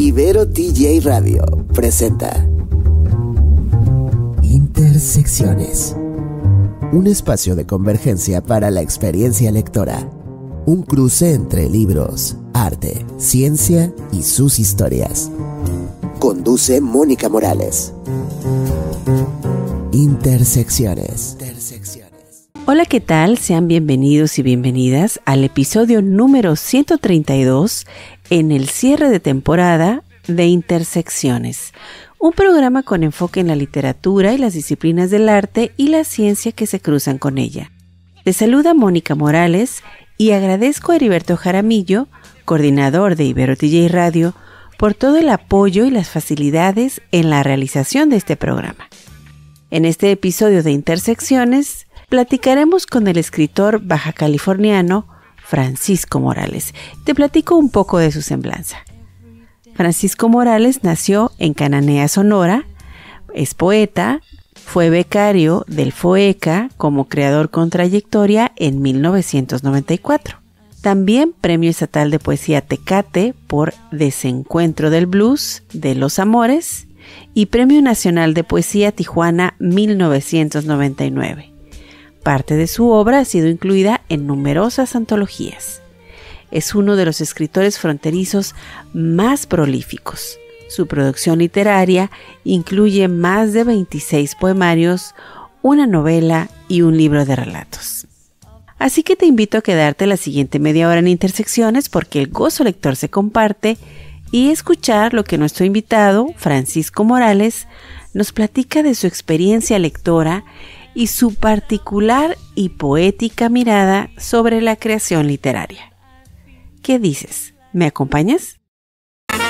Ibero TJ Radio presenta Intersecciones, un espacio de convergencia para la experiencia lectora, un cruce entre libros, arte, ciencia y sus historias. Conduce Mónica Morales. Intersecciones. Hola, ¿qué tal? Sean bienvenidos y bienvenidas al episodio número 132 en el cierre de temporada de Intersecciones, un programa con enfoque en la literatura y las disciplinas del arte y la ciencia que se cruzan con ella. Les saluda Mónica Morales y agradezco a Heriberto Jaramillo, coordinador de Ibero TJ Radio, por todo el apoyo y las facilidades en la realización de este programa. En este episodio de Intersecciones, platicaremos con el escritor bajacaliforniano Francisco Morales. Te platico un poco de su semblanza. Francisco Morales nació en Cananea, Sonora, es poeta, fue becario del FOECA como creador con trayectoria en 1994. También Premio Estatal de Poesía Tecate por Desencuentro del Blues de los Amores y Premio Nacional de Poesía Tijuana 1999. Parte de su obra ha sido incluida en numerosas antologías. Es uno de los escritores fronterizos más prolíficos. Su producción literaria incluye más de 26 poemarios, una novela y un libro de relatos. Así que te invito a quedarte la siguiente media hora en Intersecciones porque el gozo lector se comparte y escuchar lo que nuestro invitado, Francisco Morales, nos platica de su experiencia lectora y su particular y poética mirada sobre la creación literaria. ¿Qué dices? ¿Me acompañas?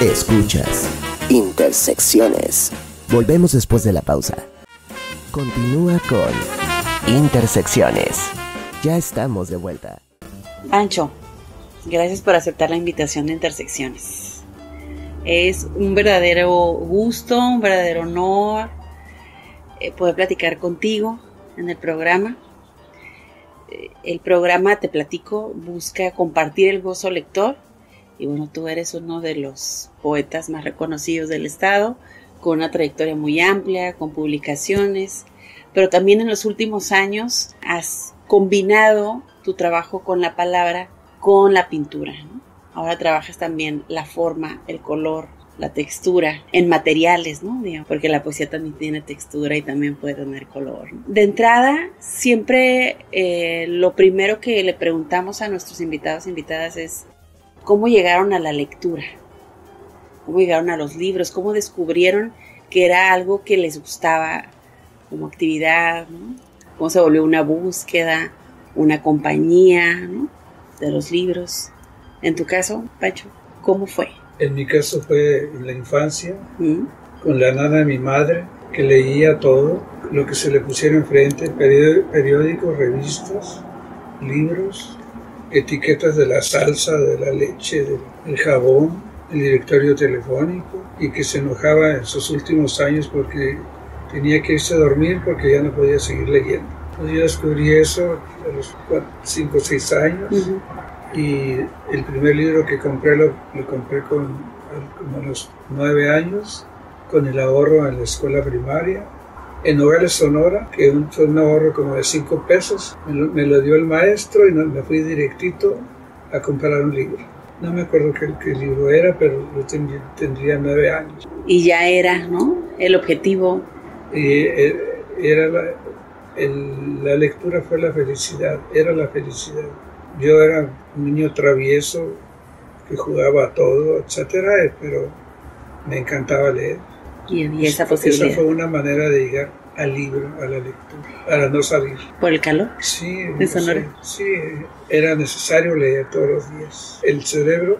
Escuchas Intersecciones. Volvemos después de la pausa. Continúa con Intersecciones. Ya estamos de vuelta. Pancho, gracias por aceptar la invitación de Intersecciones. Es un verdadero gusto, un verdadero honor poder platicar contigo en el programa. El programa, te platico, busca compartir el gozo lector. Y bueno, tú eres uno de los poetas más reconocidos del estado, con una trayectoria muy amplia, con publicaciones, pero también en los últimos años has combinado tu trabajo con la palabra, con la pintura, ¿no? Ahora trabajas también la forma, el color, la textura en materiales, ¿no? Porque la poesía también tiene textura y también puede tener color. De entrada, siempre lo primero que le preguntamos a nuestros invitados e invitadas es ¿cómo llegaron a la lectura? ¿Cómo llegaron a los libros? ¿Cómo descubrieron que era algo que les gustaba como actividad, ¿no? ¿Cómo se volvió una búsqueda, una compañía, ¿no? de los libros? En tu caso, Pancho, ¿cómo fue? En mi caso fue en la infancia, con la nana de mi madre, que leía todo, lo que se le pusiera enfrente, periódicos, revistas, libros, etiquetas de la salsa, de la leche, del jabón, el directorio telefónico, y que se enojaba en sus últimos años porque tenía que irse a dormir porque ya no podía seguir leyendo. Entonces yo descubrí eso a los 5 o 6 años. Y el primer libro que compré lo compré como a los 9 años, con el ahorro en la escuela primaria, en Nogales, Sonora, que fue un ahorro como de 5 pesos. Me lo dio el maestro y me fui directito a comprar un libro. No me acuerdo qué libro era, pero yo tendría 9 años. Y ya era, ¿no?, el objetivo. Y era la lectura fue la felicidad, era la felicidad. Yo era un niño travieso que jugaba a todo, etcétera, pero me encantaba leer. Y esa posibilidad. Esa fue una manera de llegar al libro, a la lectura, para no salir. ¿Por el calor? Sí, ¿de Sonora? Sí, era necesario leer todos los días. El cerebro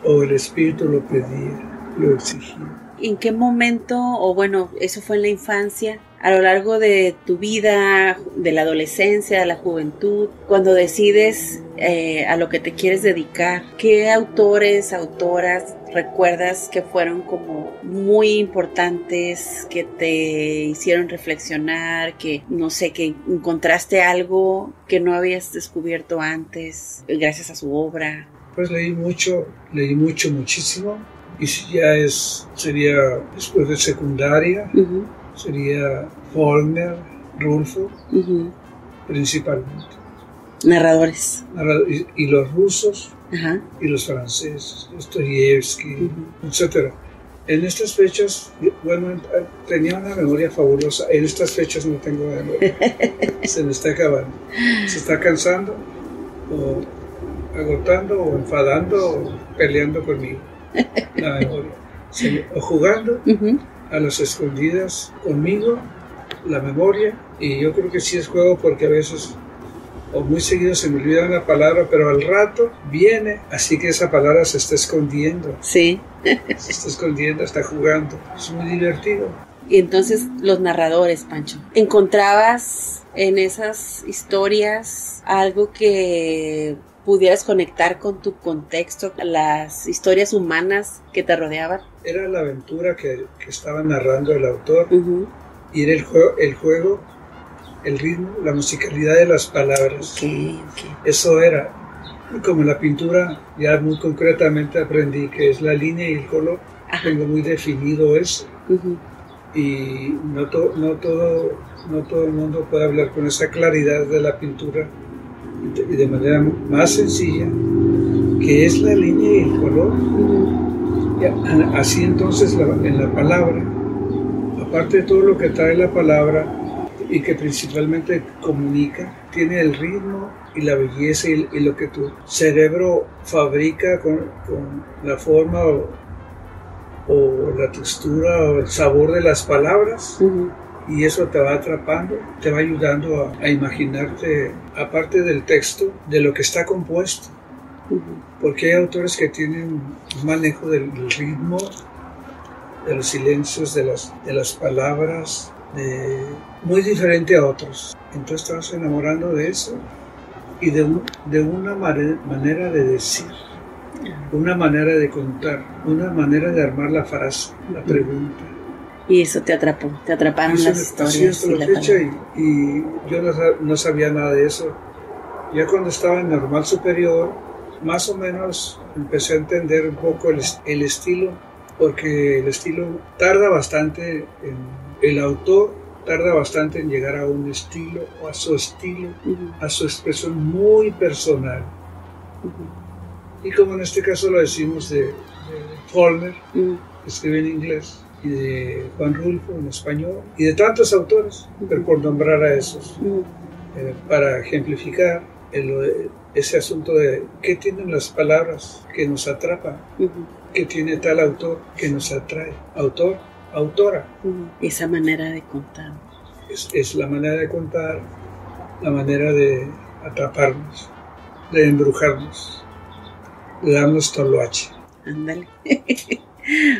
o el espíritu lo pedía, lo exigía. ¿En qué momento, o bueno, eso fue en la infancia, a lo largo de tu vida, de la adolescencia, de la juventud, cuando decides a lo que te quieres dedicar, qué autores, autoras recuerdas que fueron como muy importantes, que te hicieron reflexionar, que no sé, que encontraste algo que no habías descubierto antes gracias a su obra? Pues leí muchísimo. Y si ya sería después de secundaria, sería Faulkner, Rulfo, principalmente. Narradores. Y los rusos y los franceses, Dostoyevsky, etc. En estas fechas, bueno, tenía una memoria fabulosa. En estas fechas no tengo memoria. Se me está acabando. Se está cansando, o agotando, o enfadando, o peleando conmigo. La memoria. O jugando a las escondidas conmigo, la memoria. Y yo creo que sí es juego porque a veces, o muy seguido, se me olvida una palabra, pero al rato viene, así que esa palabra se está escondiendo. Sí. Se está escondiendo, está jugando. Es muy divertido. Y entonces, los narradores, Pancho, ¿encontrabas en esas historias algo que pudieras conectar con tu contexto, las historias humanas que te rodeaban? Era la aventura que estaba narrando el autor, y era el juego, el ritmo, la musicalidad de las palabras. Okay. Eso era. Como la pintura, ya muy concretamente aprendí que es la línea y el color. Tengo muy definido eso. Y no todo el mundo puede hablar con esa claridad de la pintura y de manera más sencilla, que es la línea y el color. Y así entonces en la palabra, aparte de todo lo que trae la palabra y que principalmente comunica, tiene el ritmo y la belleza y lo que tu cerebro fabrica con la forma o la textura o el sabor de las palabras. Y eso te va atrapando, te va ayudando a imaginarte, aparte del texto, de lo que está compuesto. Porque hay autores que tienen un manejo del ritmo, de los silencios, de las palabras, muy diferente a otros. Entonces te vas enamorando de eso y de una manera de decir, una manera de contar, una manera de armar la frase, la pregunta. Y eso te atraparon las historias y la fecha, y yo no sabía nada de eso. Ya cuando estaba en Normal Superior, más o menos empecé a entender un poco el estilo, porque el estilo tarda bastante, el autor tarda bastante en llegar a un estilo, o a su estilo, a su expresión muy personal. Y como en este caso lo decimos de Faulkner, que escribe en inglés, y de Juan Rulfo en español, y de tantos autores, pero por nombrar a esos, para ejemplificar ese asunto de qué tienen las palabras que nos atrapan, qué tiene tal autor que nos atrae, autor, autora. Esa manera de contar. Es la manera de contar, la manera de atraparnos, de embrujarnos, de darnos toloache. Ándale.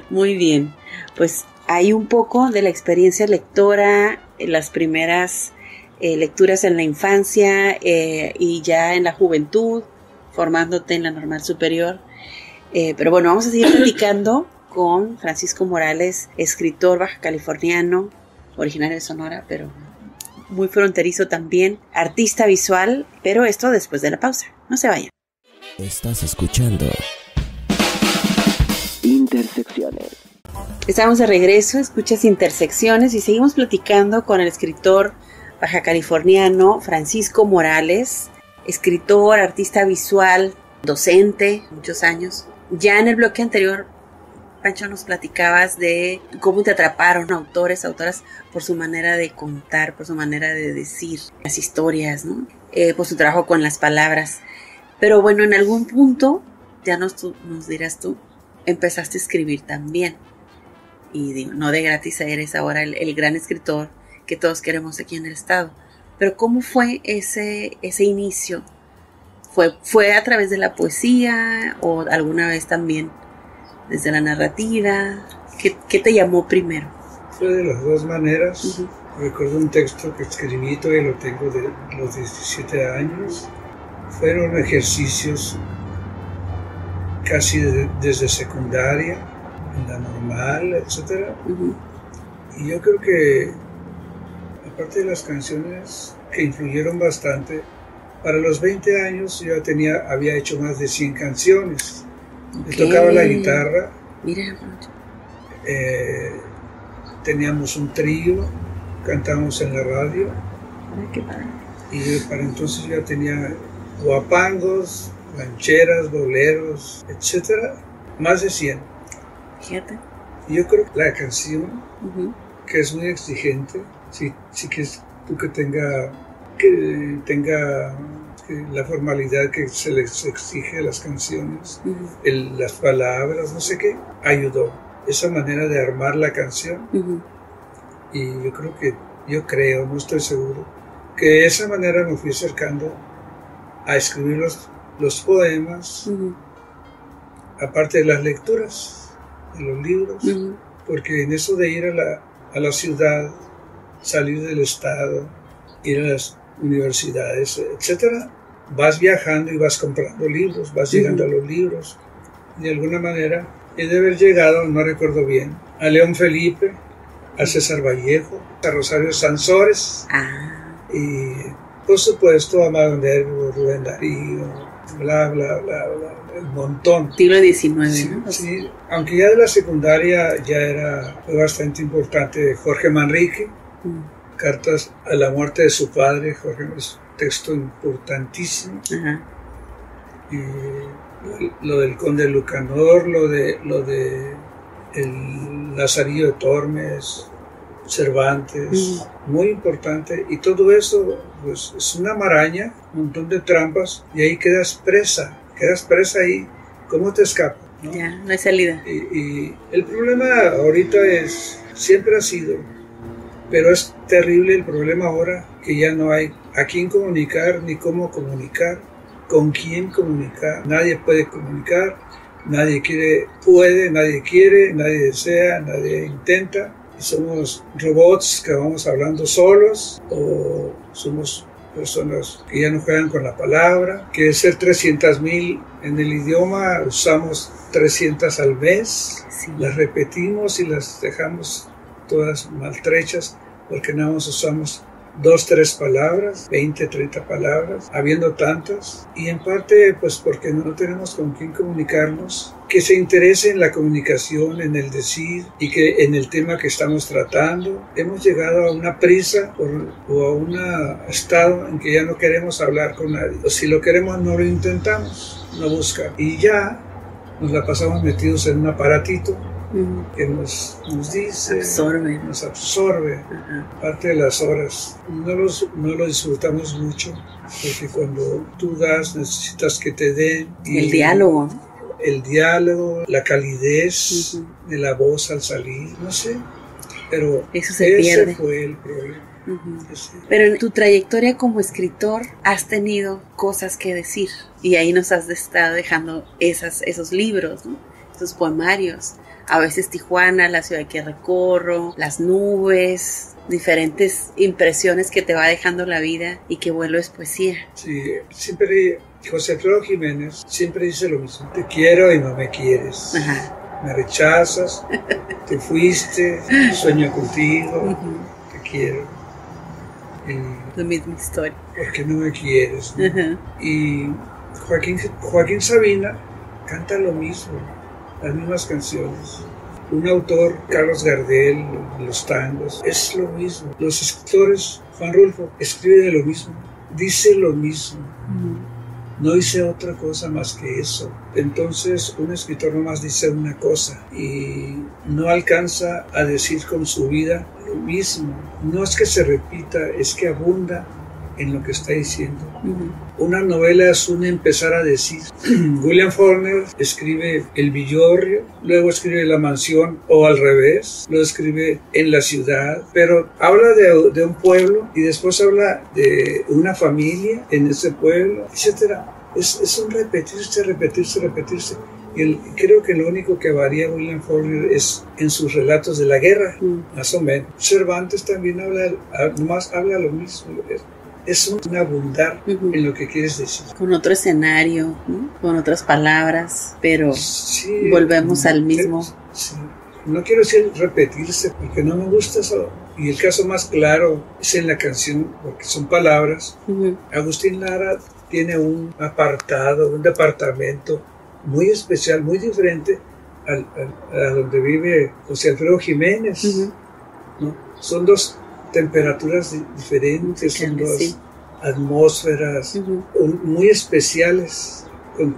Muy bien, pues hay un poco de la experiencia lectora, las primeras lecturas en la infancia y ya en la juventud, formándote en la Normal Superior. Pero bueno, vamos a seguir platicando con Francisco Morales, escritor bajacaliforniano, originario de Sonora, pero muy fronterizo también, artista visual, pero esto después de la pausa. No se vayan. Estás escuchando Intersecciones. Estamos de regreso, escuchas Intersecciones y seguimos platicando con el escritor bajacaliforniano Francisco Morales, escritor, artista visual, docente, muchos años. Ya en el bloque anterior, Pancho, nos platicabas de cómo te atraparon autores, autoras por su manera de contar, por su manera de decir las historias, ¿no? Por su trabajo con las palabras. Pero bueno, en algún punto, ya nos dirás tú, empezaste a escribir también. Y digo, no de gratis eres ahora el gran escritor que todos queremos aquí en el estado. Pero ¿cómo fue ese inicio? ¿Fue a través de la poesía o alguna vez también desde la narrativa? ¿Qué te llamó primero? Fue de las dos maneras. Recuerdo un texto que escribí, todavía lo tengo de los 17 años. Fueron ejercicios casi desde secundaria, en la normal, etc. Y yo creo que, aparte de las canciones que influyeron bastante, para los 20 años yo había hecho más de 100 canciones. Okay. Tocaba la guitarra Mira. Teníamos un trío, cantábamos en la radio. Ay, qué padre. Y para entonces ya tenía guapangos, rancheras, boleros, etcétera, más de 100. Fíjate. Yo creo que la canción, que es muy exigente, sí que tú que tenga la formalidad que se les exige a las canciones, las palabras, no sé qué, ayudó. Esa manera de armar la canción. Y yo creo, no estoy seguro, que de esa manera me fui acercando a escribir los poemas, aparte de las lecturas, de los libros, porque en eso de ir a la ciudad, salir del estado, ir a las universidades, etcétera, vas viajando y vas comprando libros, vas llegando a los libros. De alguna manera he de haber llegado, no recuerdo bien, a León Felipe, a César Vallejo, a Rosario Sansores, y por supuesto a Amado Nervo, Rubén Darío, bla, bla, bla, bla, el montón. Siglo XIX, sí, ¿no? Sí, aunque ya de la secundaria fue bastante importante Jorge Manrique, Cartas a la muerte de su padre. Jorge es un texto importantísimo. Y lo del Conde Lucanor, lo de el Lazarillo de Tormes, Cervantes, muy importante. Y todo eso pues es una maraña, un montón de trampas, y ahí quedas presa ahí. ¿Cómo te escapas? ¿No? Ya, no hay salida. Y el problema ahorita siempre ha sido, pero es terrible el problema ahora, que ya no hay a quién comunicar, ni cómo comunicar, con quién comunicar. Nadie puede comunicar, nadie puede, nadie quiere, nadie desea, nadie intenta. Y somos robots que vamos hablando solos, o somos personas que ya no juegan con la palabra, que es ser 300,000 en el idioma, usamos 300 al mes, las repetimos y las dejamos todas maltrechas porque nada más usamos 2, 3 palabras, 20, 30 palabras, habiendo tantas, y en parte pues porque no tenemos con quién comunicarnos, que se interese en la comunicación, en el decir, y que en el tema que estamos tratando. Hemos llegado a una prisa o a un estado en que ya no queremos hablar con nadie, o si lo queremos no lo intentamos, no buscamos, y ya nos la pasamos metidos en un aparatito que nos dice, nos absorbe parte de las horas. No lo disfrutamos mucho, porque cuando tú das, necesitas que te den. El diálogo. El diálogo, la calidez de la voz al salir, no sé, pero ese fue el problema. Pero en tu trayectoria como escritor has tenido cosas que decir, y ahí nos has estado dejando esos libros, ¿no? Esos poemarios. A veces Tijuana, la ciudad que recorro, las nubes, diferentes impresiones que te va dejando la vida y que vuelves poesía. Sí, siempre José Alfredo Jiménez siempre dice lo mismo: te quiero y no me quieres. Me rechazas, te fuiste, sueño contigo, te quiero. La misma historia. Porque no me quieres, ¿no? Y Joaquín Sabina canta lo mismo, las mismas canciones. Un autor, Carlos Gardel, los tangos, es lo mismo. Los escritores, Juan Rulfo, escribe de lo mismo, dice lo mismo. No dice otra cosa más que eso. Entonces un escritor nomás dice una cosa y no alcanza a decir con su vida lo mismo. No es que se repita, es que abunda en lo que está diciendo. Una novela es un empezar a decir. William Faulkner escribe El Villorrio, luego escribe La Mansión, o al revés, lo escribe En la Ciudad, pero habla de un pueblo y después habla de una familia en ese pueblo, etc. Es un repetirse. Y creo que lo único que varía William Faulkner es en sus relatos de la guerra, más o menos. Cervantes también habla lo mismo. Es un abundar en lo que quieres decir. Con otro escenario, ¿no? Con otras palabras, pero volvemos al mismo. Sí. No quiero decir repetirse, porque no me gusta eso. Y el caso más claro es en la canción, porque son palabras. Agustín Lara tiene un apartado, un departamento muy especial, muy diferente a donde vive José Alfredo Jiménez. Uh-huh. ¿No? Son dos temperaturas diferentes, son dos atmósferas muy especiales, con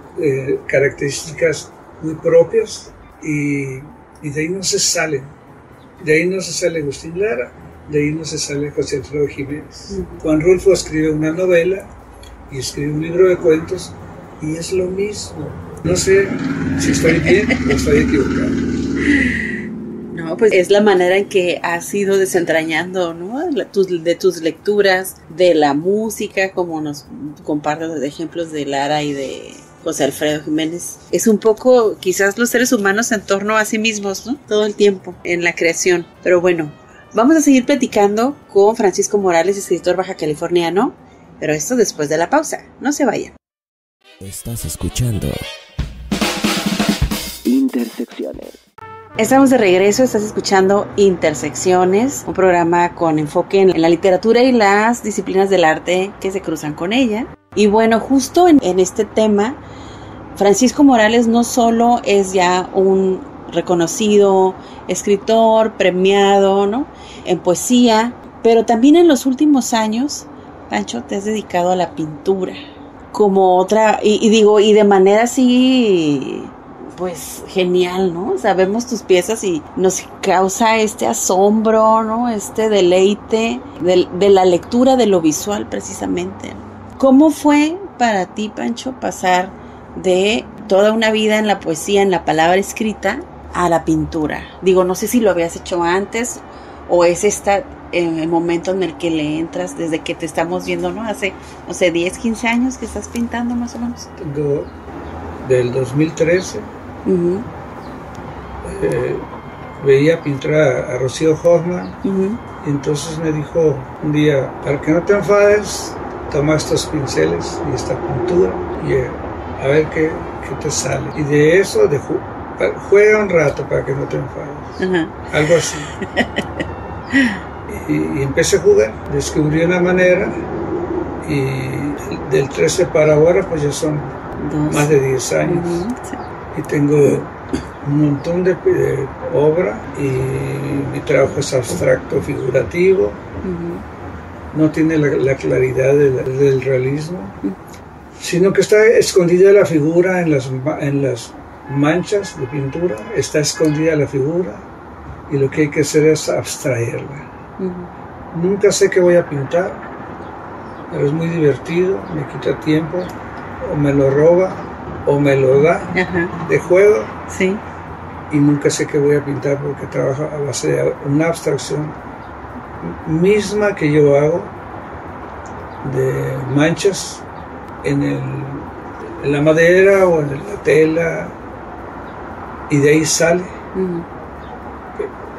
características muy propias, y de ahí no se salen. De ahí no se sale Agustín Lara, de ahí no se sale José Alfredo Jiménez. Juan Rulfo escribe una novela y escribe un libro de cuentos, y es lo mismo. No sé si estoy bien o estoy equivocado. No, pues es la manera en que has ido desentrañando, ¿no? De tus lecturas, de la música, como nos compartes de ejemplos de Lara y de José Alfredo Jiménez. Es un poco, quizás los seres humanos en torno a sí mismos, ¿no? Todo el tiempo, en la creación. Pero bueno, vamos a seguir platicando con Francisco Morales, escritor bajacaliforniano, pero esto después de la pausa. No se vayan. Estás escuchando Intersecciones. Estamos de regreso, estás escuchando Intersecciones, un programa con enfoque en la literatura y las disciplinas del arte que se cruzan con ella. Y bueno, justo en este tema, Francisco Morales no solo es ya un reconocido escritor, premiado, ¿no?, en poesía, pero también en los últimos años, Pancho, te has dedicado a la pintura como otra, y de manera así, pues genial, ¿no? O sea, vemos tus piezas y nos causa este asombro, ¿no? Este deleite de la lectura, de lo visual precisamente. ¿Cómo fue para ti, Pancho, pasar de toda una vida en la poesía, en la palabra escrita, a la pintura? Digo, no sé si lo habías hecho antes o es el momento en el que le entras desde que te estamos viendo, ¿no? Hace, no sé, 10, 15 años que estás pintando más o menos. Tengo del 2013. Uh-huh. Veía pintar a Rocío Hoffman, uh-huh, y entonces me dijo un día, para que no te enfades, toma estos pinceles y esta pintura y a ver qué te sale. Y de eso, juega un rato para que no te enfades. Uh-huh. Algo así. y empecé a jugar, descubrí una manera, y del 13 para ahora pues ya son más de 10 años. Uh-huh. Sí. Y tengo un montón de obra, y mi trabajo es abstracto, figurativo. Uh-huh. No tiene la claridad del realismo, uh-huh, sino que está escondida la figura en las manchas de pintura, está escondida la figura, y lo que hay que hacer es abstraerla. Uh-huh. Nunca sé qué voy a pintar, pero es muy divertido, me quita tiempo, o me lo roba, o me lo da, uh-huh, de juego. Sí. Y nunca sé qué voy a pintar porque trabajo a base de una abstracción misma que yo hago de manchas en la madera o en la tela, y de ahí sale, uh-huh,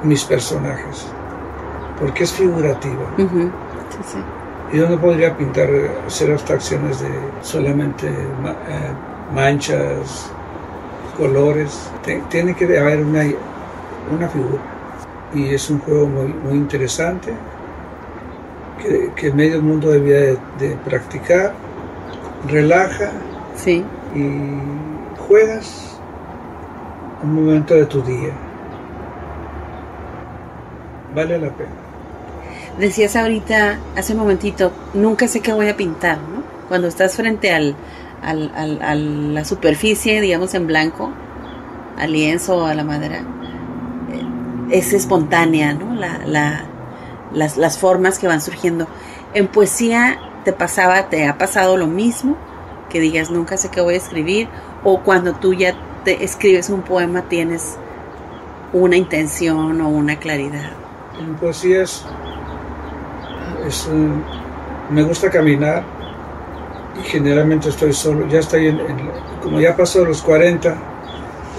mis personajes, porque es figurativa. Uh-huh. Sí, sí. Yo no podría pintar, hacer abstracciones de solamente manchas, colores. Tiene que haber una figura, y es un juego muy, muy interesante que medio mundo debía de practicar. Relaja, sí, y juegas un momento de tu día. Vale la pena. Decías ahorita, hace un momentito, nunca sé qué voy a pintar, ¿no? Cuando estás frente a la superficie, digamos en blanco, al lienzo o a la madera, es espontánea, ¿no? Las formas que van surgiendo. En poesía te ha pasado lo mismo, que digas nunca sé qué voy a escribir, o cuando tú ya te escribes un poema tienes una intención o una claridad. En poesía me gusta caminar, y generalmente estoy solo. Ya estoy como ya pasó los 40,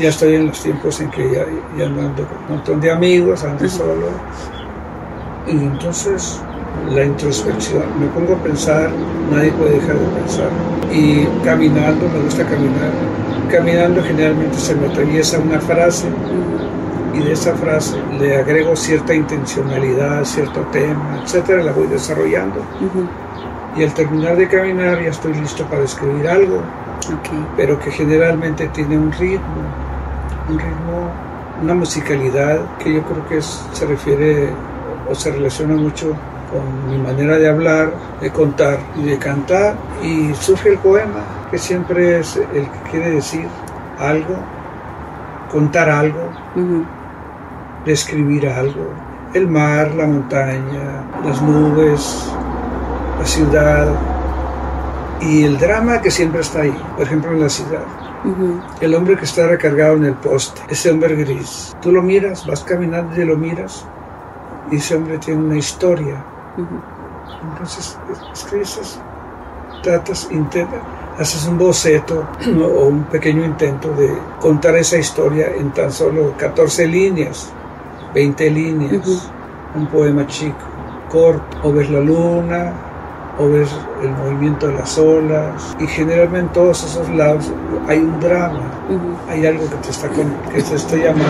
ya estoy en los tiempos en que ya no ando con un montón de amigos, ando, uh-huh, solo, y entonces la introspección, me pongo a pensar, nadie puede dejar de pensar, y caminando, me gusta caminar, caminando generalmente se me atraviesa una frase, y de esa frase le agrego cierta intencionalidad, cierto tema, etcétera, la voy desarrollando. Uh-huh. Y al terminar de caminar ya estoy listo para escribir algo, okay, pero que generalmente tiene un ritmo. un ritmo, una musicalidad que yo creo que se refiere o se relaciona mucho con mi manera de hablar, de contar y de cantar, y surge el poema, que siempre es el que quiere decir algo, contar algo, describir algo, el mar, la montaña, las nubes, la ciudad y el drama que siempre está ahí, por ejemplo en la ciudad. El hombre que está recargado en el poste, ese hombre gris, tú lo miras, vas caminando y lo miras, y ese hombre tiene una historia. Entonces escribes, haces un boceto, ¿no? O un pequeño intento de contar esa historia en tan solo 14 líneas, 20 líneas, un poema chico, corto, o ves la luna, o ves el movimiento de las olas, y generalmente en todos esos lados hay un drama, hay algo que te está llamando,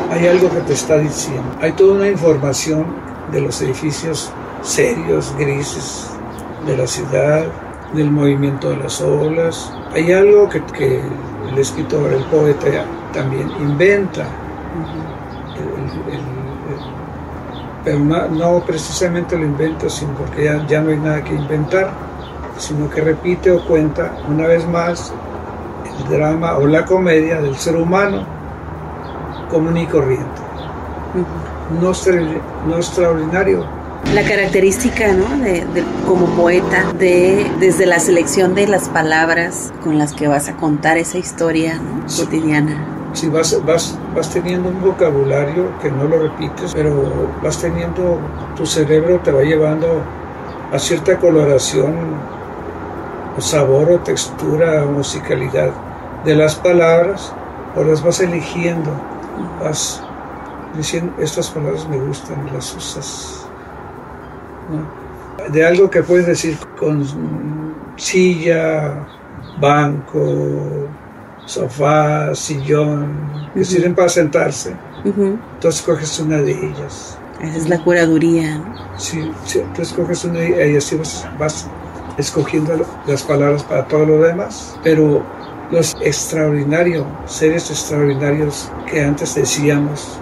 hay algo que te está diciendo, hay toda una información de los edificios serios, grises, de la ciudad, del movimiento de las olas. Hay algo que el escritor, el poeta también inventa, pero no precisamente lo inventa, sino porque ya no hay nada que inventar, sino que repite o cuenta una vez más el drama o la comedia del ser humano común y corriente. No extraordinario. La característica, ¿no? de como poeta, desde la selección de las palabras con las que vas a contar esa historia, ¿no? Cotidiana. Sí, vas teniendo un vocabulario que no lo repites, pero vas teniendo, tu cerebro te va llevando a cierta coloración, o sabor, o textura, o musicalidad de las palabras, o las vas eligiendo, vas diciendo, estas palabras me gustan, las usas, ¿no? De algo que puedes decir con silla, banco, sofá, sillón, que sirven para sentarse. Entonces coges una de ellas. Esa es la curaduría, ¿no? Sí, tú escoges una de ellas y así vas escogiendo las palabras para todo lo demás. Pero los extraordinarios, seres extraordinarios que antes decíamos,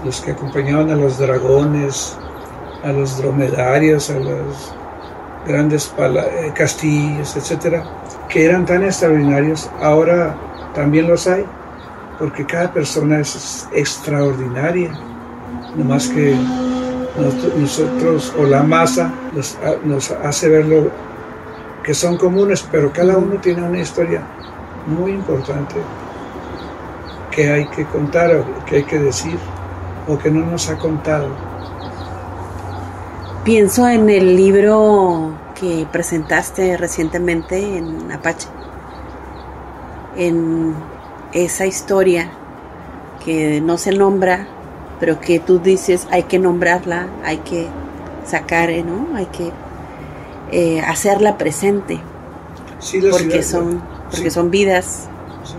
los que acompañaban a los dragones, a los dromedarios, a los grandes castillos, etcétera, que eran tan extraordinarios, ahora también los hay, porque cada persona es extraordinaria, nomás que nosotros o la masa nos hace verlo que son comunes, pero cada uno tiene una historia muy importante que hay que contar, o que hay que decir, o que no nos ha contado. Pienso en el libro que presentaste recientemente en Apache, en esa historia que no se nombra, pero que tú dices hay que nombrarla, hay que sacar, ¿no? Hay que hacerla presente, sí, porque son vidas, sí.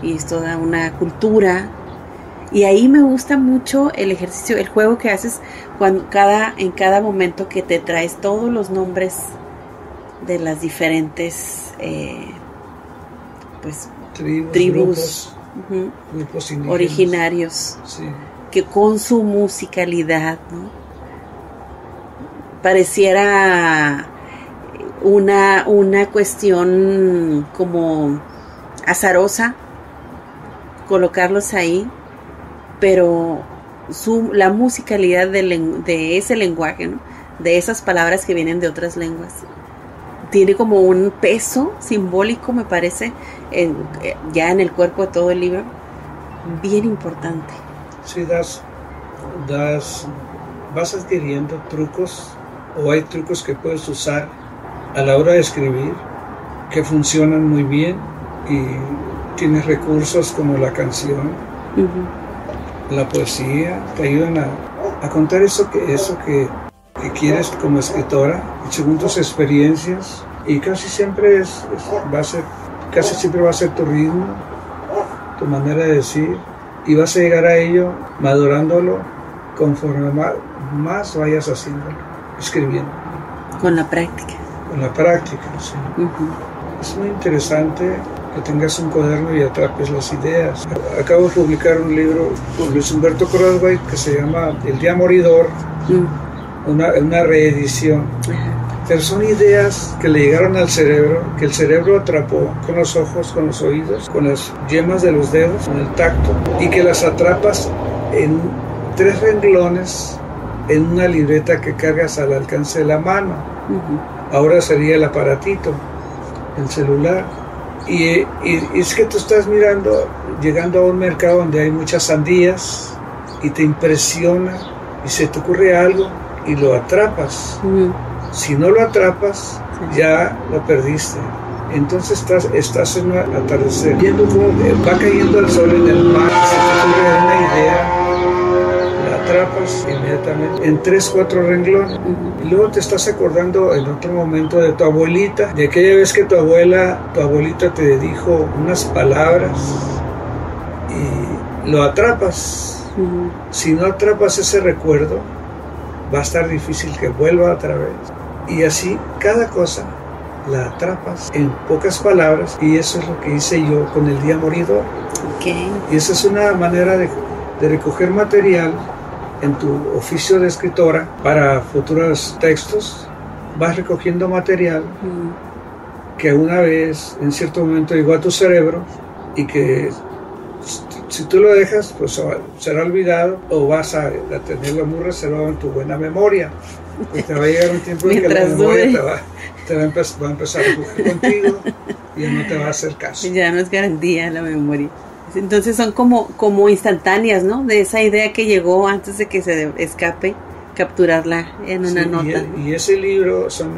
Y es toda una cultura. Y ahí me gusta mucho el ejercicio, el juego que haces en cada momento, que te traes todos los nombres de las diferentes tribus grupos originarios, sí. Que con su musicalidad, ¿no? Pareciera una cuestión como azarosa colocarlos ahí, pero la musicalidad de ese lenguaje, ¿no? De esas palabras que vienen de otras lenguas, tiene como un peso simbólico, me parece, ya en el cuerpo de todo el libro, bien importante. Sí, vas adquiriendo trucos, o hay trucos que puedes usar a la hora de escribir que funcionan muy bien, y tienes recursos como la canción, la poesía, te ayudan a contar eso que quieres como escritora, según tus experiencias, y casi siempre va a ser tu ritmo, tu manera de decir, y vas a llegar a ello madurándolo conforme más vayas haciéndolo, escribiendo. Con la práctica. Con la práctica, sí. Es muy interesante que tengas un cuaderno y atrapes las ideas. Acabo de publicar un libro con Luis Humberto Crosby que se llama El Día Moridor, una reedición. Pero son ideas que le llegaron al cerebro, que el cerebro atrapó con los ojos, con los oídos, con las yemas de los dedos, con el tacto, y que las atrapas en 3 renglones en una libreta que cargas al alcance de la mano. Ahora sería el aparatito, el celular. Y es que tú estás llegando a un mercado donde hay muchas sandías y te impresiona y se te ocurre algo y lo atrapas. Si no lo atrapas, ya lo perdiste. Entonces estás en un atardecer, viendo cómo va cayendo el sol en el mar, se te ocurre una idea, la atrapas inmediatamente en 3, 4 renglones. Y luego te estás acordando en otro momento de tu abuelita, de aquella vez que tu abuelita te dijo unas palabras y lo atrapas. Si no atrapas ese recuerdo, va a estar difícil que vuelva otra vez. Y así, cada cosa la atrapas en pocas palabras, y eso es lo que hice yo con El Día Moridor. Y esa es una manera de recoger material en tu oficio de escritora para futuros textos. Vas recogiendo material que una vez, en cierto momento, llegó a tu cerebro y que si tú lo dejas, pues será olvidado o vas a tenerlo muy reservado en tu buena memoria. Pues te va a llegar un tiempo en que la memoria va a empezar a jugar contigo y ya no te va a hacer caso. Ya no es garantía la memoria. Entonces son como instantáneas, ¿no? De esa idea que llegó antes de que se escape, capturarla en una nota. Y ese libro son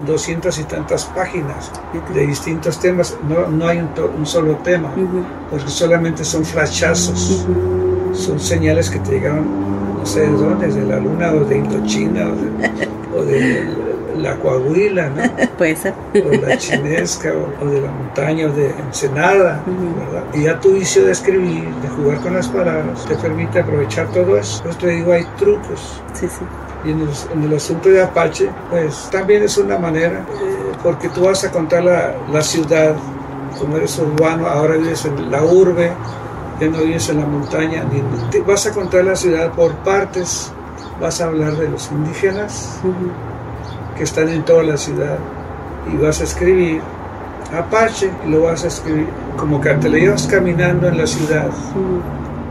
200 y tantas páginas de distintos temas. No hay un solo tema, porque solamente son flashazos. Son señales que te llegaron, no sé de dónde, de la luna o de Indochina o de la Coahuila, ¿no? Puede ser. O de la Chinesca o de la montaña o de Ensenada, ¿verdad? Y ya tu vicio de escribir, de jugar con las palabras, te permite aprovechar todo eso. Pues te digo, hay trucos. Sí. Y en el asunto de Apache, pues también es una manera, porque tú vas a contar la ciudad, como eres urbano, ahora vives en la urbe, ya no vives en la montaña, vas a contar la ciudad por partes, vas a hablar de los indígenas que están en toda la ciudad y vas a escribir Apache y lo vas a escribir como que te lo llevas caminando en la ciudad,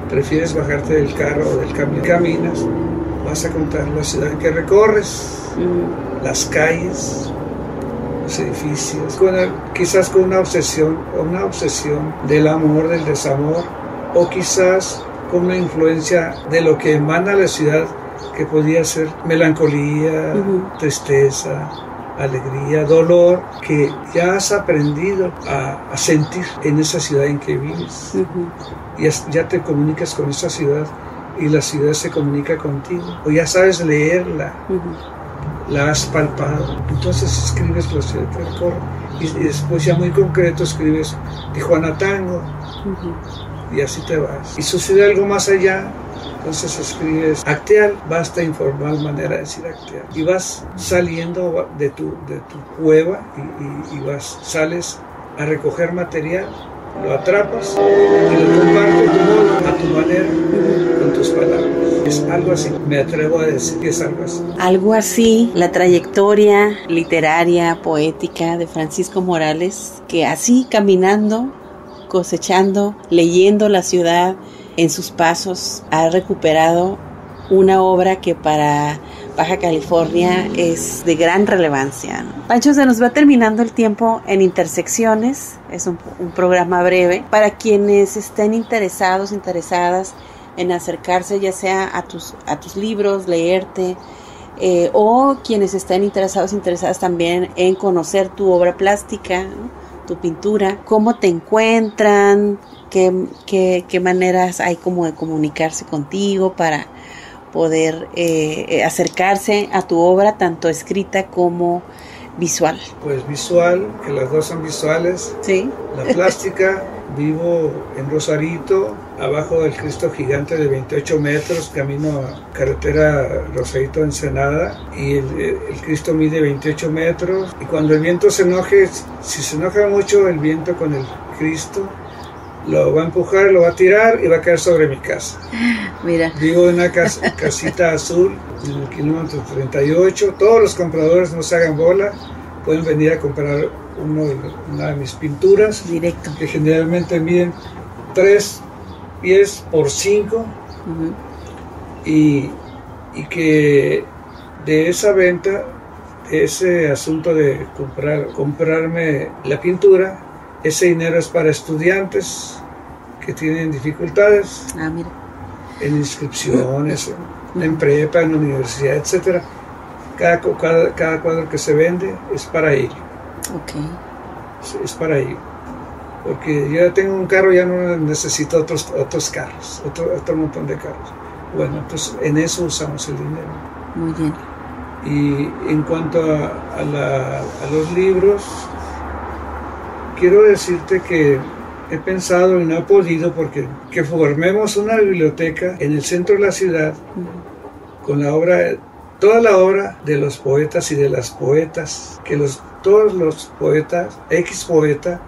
prefieres bajarte del carro o del camión, caminas, vas a contar la ciudad que recorres, las calles, los edificios, quizás con una obsesión del amor, del desamor, o quizás con una influencia de lo que emana la ciudad, que podría ser melancolía, tristeza, alegría, dolor, que ya has aprendido a sentir en esa ciudad en que vives. Y ya te comunicas con esa ciudad y la ciudad se comunica contigo, o ya sabes leerla, la has palpado. Entonces escribes la ciudad que recorre y después ya muy concreto escribes Tijuanatango, y así te vas. Y sucede algo más allá, entonces escribes Acteal, basta informal manera de decir Acteal, y vas saliendo de tu cueva y sales a recoger material, lo atrapas y lo compartes a tu manera, con tus palabras. Es algo así, me atrevo a decir que es algo así. Algo así, la trayectoria literaria, poética de Francisco Morales, que así caminando, cosechando, leyendo la ciudad en sus pasos, ha recuperado una obra que para Baja California es de gran relevancia, ¿no? Pancho, se nos va terminando el tiempo en Intersecciones. Es un programa breve para quienes estén interesadas en acercarse ya sea a tus libros, leerte, o quienes estén interesadas también en conocer tu obra plástica, ¿no? Tu pintura. ¿Cómo te encuentran? ¿Qué maneras hay como de comunicarse contigo para poder acercarse a tu obra, tanto escrita como visual? Pues visual, que las dos son visuales. Sí. La plástica, vivo en Rosarito, abajo del Cristo gigante de 28 metros, camino a carretera Rosarito-Ensenada, y el Cristo mide 28 metros, y cuando el viento se enoje, si se enoja mucho el viento con el Cristo, lo va a empujar, lo va a tirar y va a caer sobre mi casa. Mira. Vivo en una casita azul en el kilómetro 38. Todos los compradores no se hagan bola, pueden venir a comprar una de mis pinturas. Directo. Que generalmente miden 3 pies por 5. Y que de esa venta, ese asunto de comprarme la pintura, ese dinero es para estudiantes que tienen dificultades en inscripciones, en prepa, en universidad, etc. Cada cuadro que se vende es para ello. Es para ello. Porque yo ya tengo un carro, ya no necesito otros carros, otro montón de carros. Bueno, entonces en eso usamos el dinero. Muy bien. Y en cuanto a los libros, quiero decirte que he pensado y no he podido, porque que formemos una biblioteca en el centro de la ciudad con toda la obra de los poetas y de las poetas, que todos los poetas, X poeta,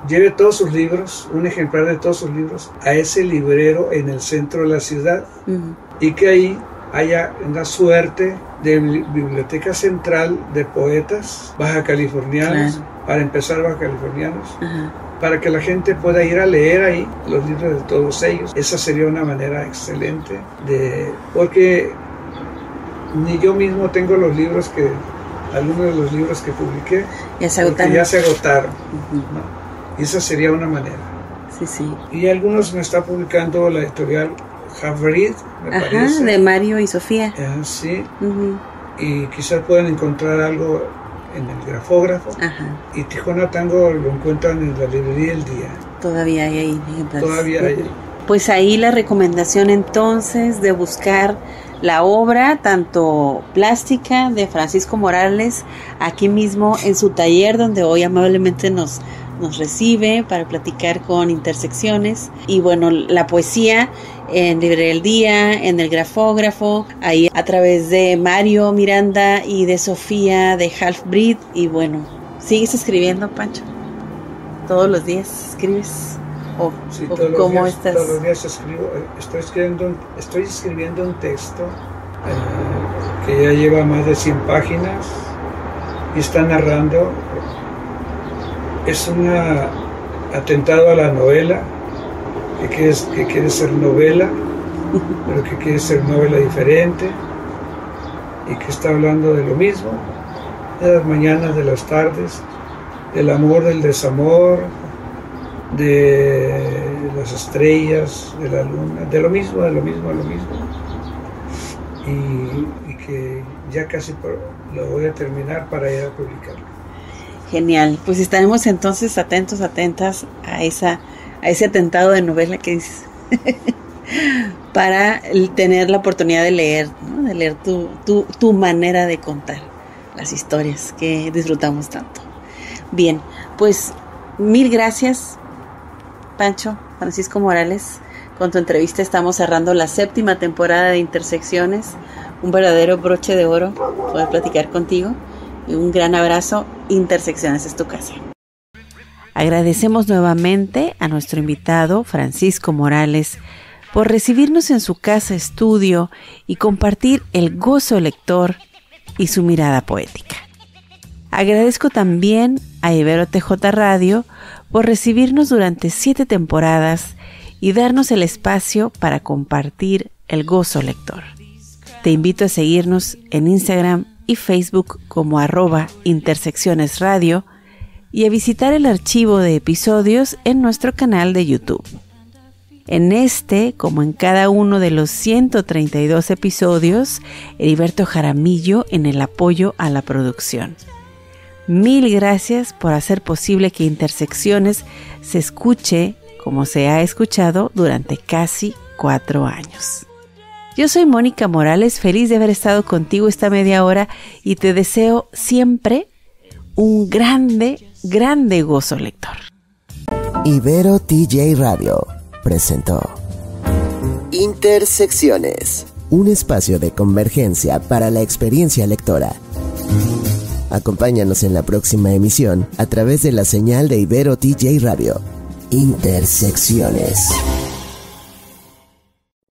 lleve todos sus libros, un ejemplar de todos sus libros, a ese librero en el centro de la ciudad, y que ahí haya una suerte de biblioteca central de poetas baja californianos, para empezar baja californianos, para que la gente pueda ir a leer ahí los libros de todos ellos. Esa sería una manera excelente porque ni yo mismo tengo los libros algunos de los libros que publiqué ya se agotaron. ¿No? Y esa sería una manera. Sí. Y algunos me está publicando la editorial Half-Breed, me parece. De Mario y Sofía. Sí. Y quizás puedan encontrar algo en el grafógrafo. Y Tijuana Tango lo encuentran en la librería El Día. Todavía hay ahí ejemplares. Todavía hay ahí. Pues ahí la recomendación entonces de buscar la obra, tanto plástica, de Francisco Morales, aquí mismo en su taller, donde hoy amablemente nos recibe para platicar con Intersecciones. Y bueno, la poesía en Librería El Día, en el grafógrafo, ahí a través de Mario Miranda y de Sofía de Half-Breed. Y bueno, ¿sigues escribiendo, Pancho? ¿Todos los días escribes? Sí, ¿Cómo estás? Todos los días escribo. Estoy escribiendo un texto que ya lleva más de 100 páginas y está narrando. Es un atentado a la novela, que quiere ser novela, pero que quiere ser novela diferente, y que está hablando de lo mismo, de las mañanas, de las tardes, del amor, del desamor, de las estrellas, de la luna, de lo mismo, y que ya casi lo voy a terminar para ir a publicarlo. Genial, pues estaremos entonces atentas a ese atentado de novela que dices, para tener la oportunidad de leer, ¿no? De leer tu manera de contar las historias que disfrutamos tanto. Bien, pues mil gracias, Pancho, Francisco Morales. Con tu entrevista estamos cerrando la 7ª temporada de Intersecciones. Un verdadero broche de oro poder platicar contigo. Y un gran abrazo. Intersecciones es tu casa. Agradecemos nuevamente a nuestro invitado Francisco Morales por recibirnos en su casa estudio y compartir el gozo lector y su mirada poética. Agradezco también a Ibero TJ Radio por recibirnos durante 7 temporadas y darnos el espacio para compartir el gozo lector. Te invito a seguirnos en Instagram y Facebook como @interseccionesradio y a visitar el archivo de episodios en nuestro canal de YouTube. En este, como en cada uno de los 132 episodios, Heriberto Jaramillo en el apoyo a la producción. Mil gracias por hacer posible que Intersecciones se escuche como se ha escuchado durante casi 4 años. Yo soy Mónica Morales, feliz de haber estado contigo esta media hora y te deseo siempre un grande gozo lector. Ibero TJ Radio presentó Intersecciones, un espacio de convergencia para la experiencia lectora. Acompáñanos en la próxima emisión a través de la señal de Ibero TJ Radio. Intersecciones.